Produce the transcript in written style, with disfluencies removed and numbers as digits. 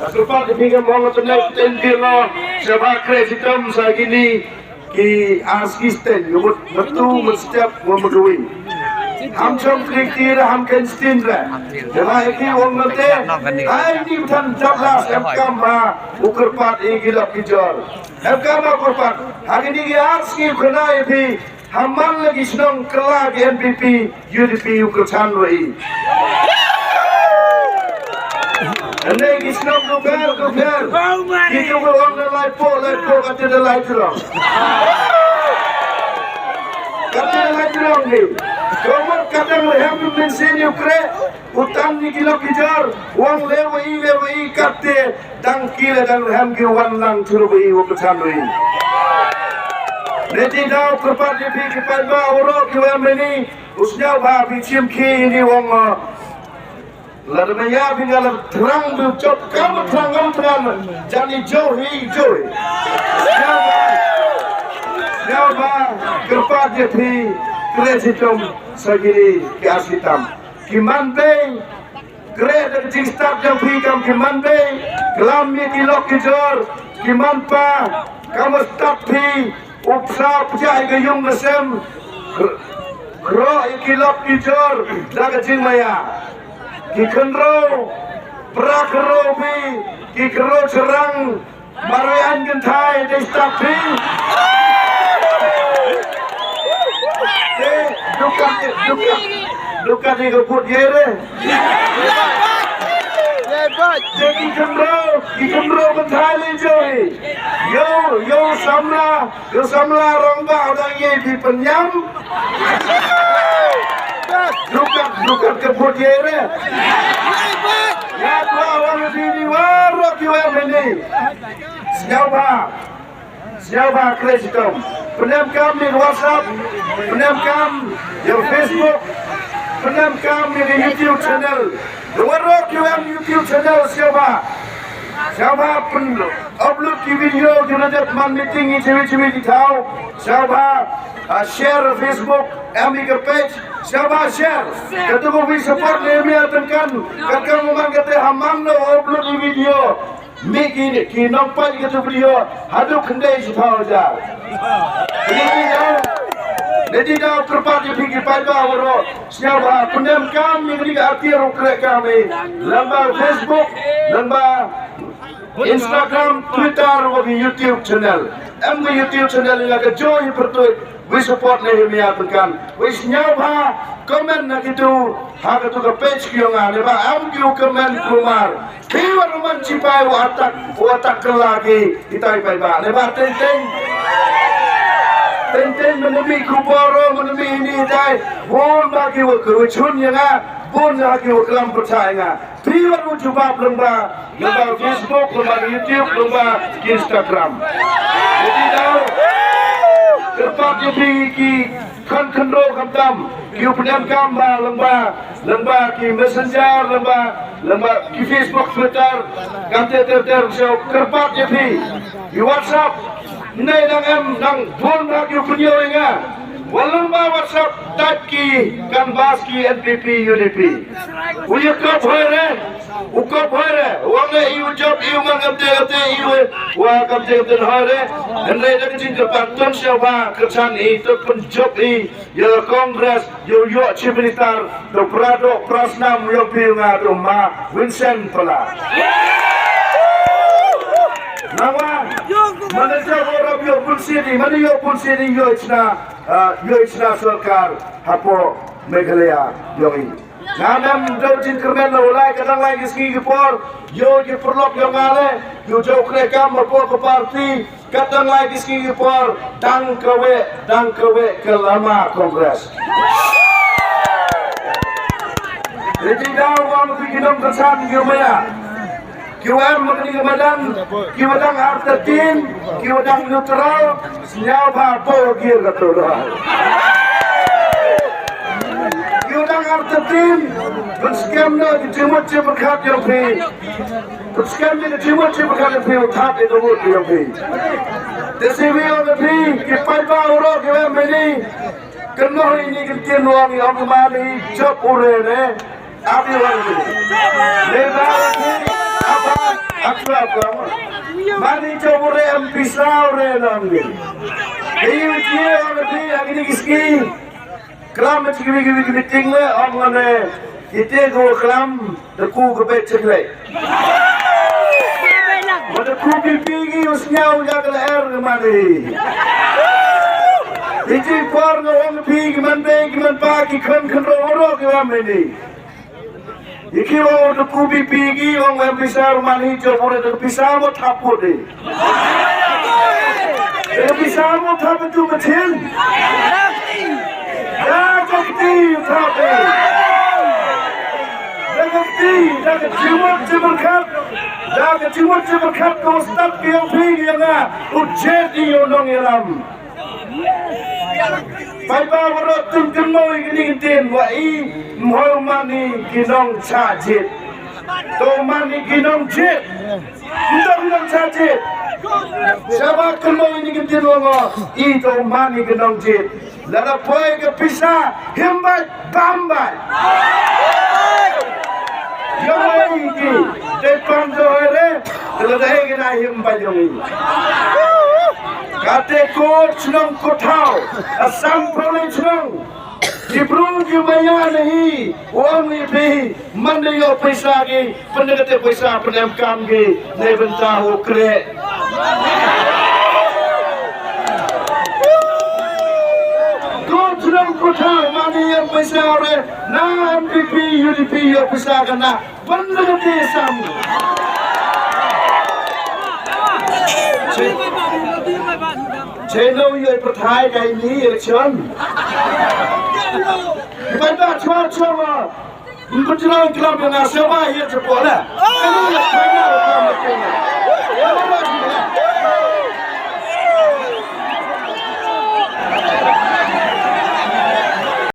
Kepada pihak Muhammad Tenai Tengkilo Sebab kreditum saya gini Ki asisten Yumut betul setiap memegui Ham chom krikir ham kenstin ra Jemaah ki wong nanti Hai ni bukan jablas Kam ma ukurpat igilap kijor Kam ma ukurpat Hari ni ki aski kena ipi Haman lagi senang kelak NPP UDP ukur chanwai Ane kisnam kuber. Kita orang dah lepo kata dah terang. Kata dah terang ni. Kamu kadang lehem mensin ukre, hutan ni kilo kijar, wang lewai kate, dang kila dang lehem ki wan lang curubai waktu ni. Nanti dah kerpat di kipai ba orang kiwam ni, usnya bah bicim ki ni wang lalu maya tinggal terang bercop kamu terang jadi jauh. Siapa kerpat jadi kreditum segini keasitam. Kiman bay kredit jingstab yang fikam kiman bay kelam ni kilok kijor kiman pa kamu stop pi upsa pujai gayung nasem kro kilok kijor jaga jing maya. Kikendro, prakro bi, kikro cerang, marian gentai destapi. Duka ni keput yere. Jadi kikendro gentai lenjoi. Yo samla rongba orang ye di penyam. Duka keput yere. Ya tuan sini warok kiwam ini. Siapa kreditum? Penamkam di WhatsApp, penamkam di Facebook, penamkam di YouTube channel. Warok kiwam YouTube channel siapa upload video jenajah meeting ini di tahu. Siapa share Facebook, Amerika page. Siapa share? Ketua we support ni atenkan. Kakak memang kata hamam no upload video. Miki ki nampak ketua video. Hadu kendai sitau aja. Jadi dah kerpat di pinggir pada waro. Siapa pendam kami ni arti rukrek kami. Lamba Facebook, lamba Instagram, Twitter, wagi YouTube channel. YouTube channel ni agak jauh pertut. We support Nehemiah tekan. We nyapa komen nak itu hak itu ke page kiongan. Leba ambil komen kumar. Kiwa rumah cipai watak kelagi kita ipai ba. Leba tenteng menemui kuboro menemui ini dai. Bon bagi waktu cun yang bon bagi waktu lam percaya. Kiwa rumah jubab lemba Facebook, lemba YouTube, lemba Instagram. Jadi tahu. Kerpat jadi ki kan kendro kamdam ki upnam kamba lemba ki messenger lemba ki Facebook Twitter kante ter so kerpat jadi ki WhatsApp nai nang phone ra ki upnyo nga walemba WhatsApp type ki kan bas ki NPP UDP uyakap hoire wang iu job iu mangapte iu wa kapte hoire nai dak jin kerpat ton siapa kersan itu penjob ya kongres yo cibinitar do prado prasnam yo pinga do ma Vincent pala nama mana jawab yo pulsini mana yo pulsini yo ichna sarkar hapo Meghalaya yo ini Nanam jauhin kerana ulai kadang lagi ski kepor yo je perlok yo ngale yo jauh krekam mapo ke parti kadang lagi ski kepor dang kewe ke lama kongres. Jadi dah orang fikirkan kesan gimana? Kiwam mengenai kebadan, kiwadang artetin, kiwadang neutral, siapa gir ketulah. Kiwadang artetin, berskemnya dijemut berkat yang pi, berskemnya dijemut berkat yang pi, utat itu mut yang pi. Desiwi yang pi, kipai bauro kiwam ini, kenal ini kian uang yang kemari job urene, abi lagi. Lepas ini. Akrab kamu. Mani coba pisau renang ni. Ini ujian orang ni lagi ni kiski. Kelam macam gini tinggal orang ni. Kita go kelam, deku kebet ceklek. Pada ku pipi usnya ujak leher kemana? Iji kuar orang pipi kiman pagi kan orang kemana ni? Iki orang deku pipi orang pisau mani coba orang pisau mau taput ni. Pisau mau taput tu macam. Dah jadi taput. Jangan cuma berkat kau start yang pergi yang uceti orang Islam. Baiklah orang tuntun mau ini tin wai Muhammadi kinong sajid, Muhammadi kinong jid, kinong sajid. Siapa kau ini tin orang itu Muhammadi kinong jid. Lalu boleh ke pisah himbat bambat. Yang ini depan doere, kalau dah kena himbat yang ini. Kata kot senang kotau, asam perai senang. Diburu jumaya nahi, orang ini mana yang pesa lagi, pendekatan pesa pendekam lagi, ni bentahu kerek. Senang kotau mana yang pesa orang, na MPP UDP yang pesa kena, pendekatan sam. Channel yang pertai kali ini election. Kita cuaca, kita jalan kelam dengan siapa yang terpoleh.